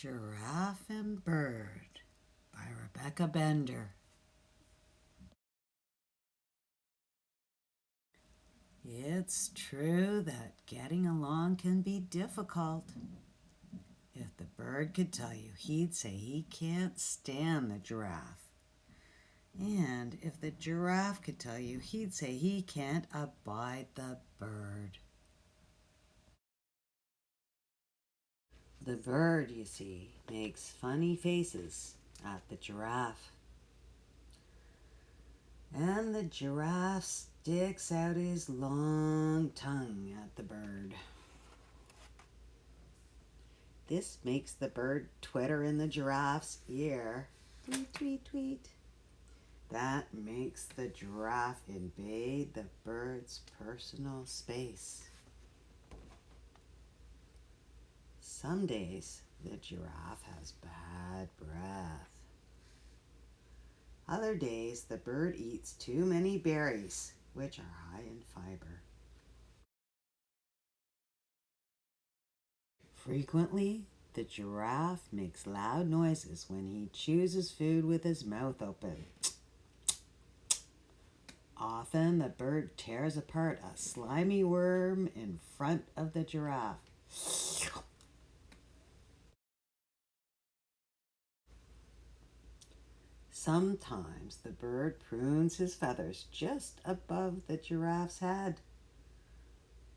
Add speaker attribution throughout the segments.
Speaker 1: Giraffe and Bird by Rebecca Bender. It's true that getting along can be difficult. If the bird could tell you, he'd say he can't stand the giraffe. And if the giraffe could tell you, he'd say he can't abide the bird. The bird, you see, makes funny faces at the giraffe. And the giraffe sticks out his long tongue at the bird. This makes the bird twitter in the giraffe's ear. Tweet, tweet, tweet. That makes the giraffe invade the bird's personal space. Some days, the giraffe has bad breath. Other days, the bird eats too many berries, which are high in fiber. Frequently, the giraffe makes loud noises when he chews his food with his mouth open. Often, the bird tears apart a slimy worm in front of the giraffe. Sometimes the bird prunes his feathers just above the giraffe's head.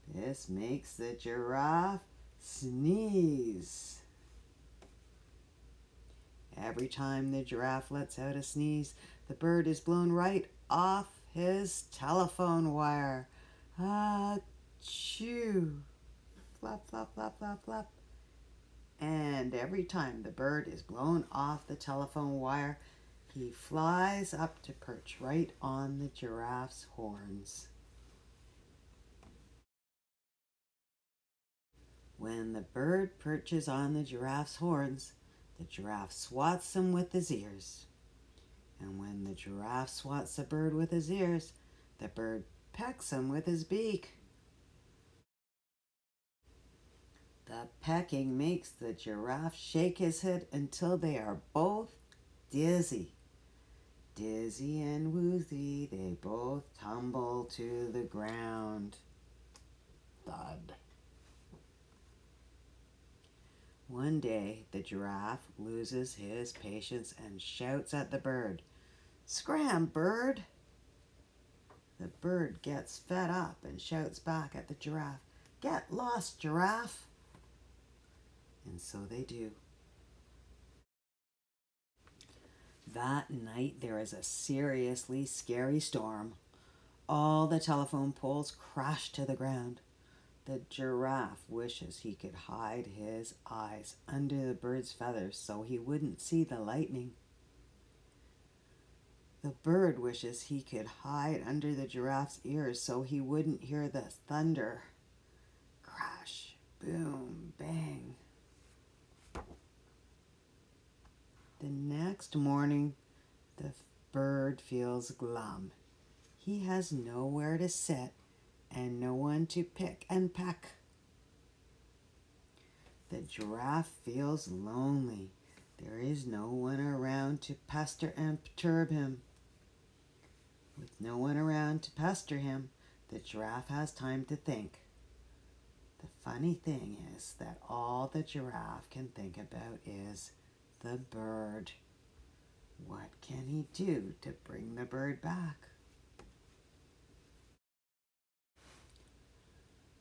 Speaker 1: This makes the giraffe sneeze. Every time the giraffe lets out a sneeze, the bird is blown right off his telephone wire. Achoo! Flap, flap, flap, flap, flap. And every time the bird is blown off the telephone wire, he flies up to perch right on the giraffe's horns. When the bird perches on the giraffe's horns, the giraffe swats him with his ears. And when the giraffe swats the bird with his ears, the bird pecks him with his beak. The pecking makes the giraffe shake his head until they are both dizzy. Dizzy and woozy, they both tumble to the ground. Thud. One day, the giraffe loses his patience and shouts at the bird, "Scram, bird!" The bird gets fed up and shouts back at the giraffe, "Get lost, giraffe!" And so they do. That night, there is a seriously scary storm. All the telephone poles crash to the ground. The giraffe wishes he could hide his eyes under the bird's feathers so he wouldn't see the lightning. The bird wishes he could hide under the giraffe's ears so he wouldn't hear the thunder. Crash, boom, bang. The next morning, the bird feels glum. He has nowhere to sit and no one to pick and peck. The giraffe feels lonely. There is no one around to pester and perturb him. With no one around to pester him, the giraffe has time to think. The funny thing is that all the giraffe can think about is the bird. What can he do to bring the bird back?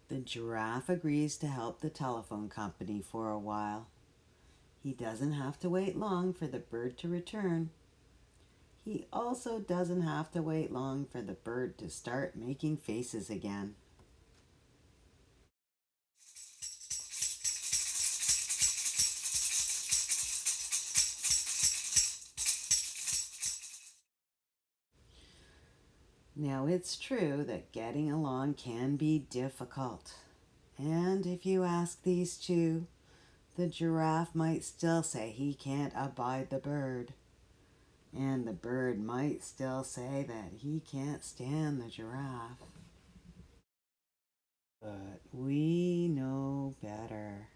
Speaker 1: The giraffe agrees to help the telephone company for a while. He doesn't have to wait long for the bird to return. He also doesn't have to wait long for the bird to start making faces again. Now, it's true that getting along can be difficult. And if you ask these two, the giraffe might still say he can't abide the bird. And the bird might still say that he can't stand the giraffe. But we know better.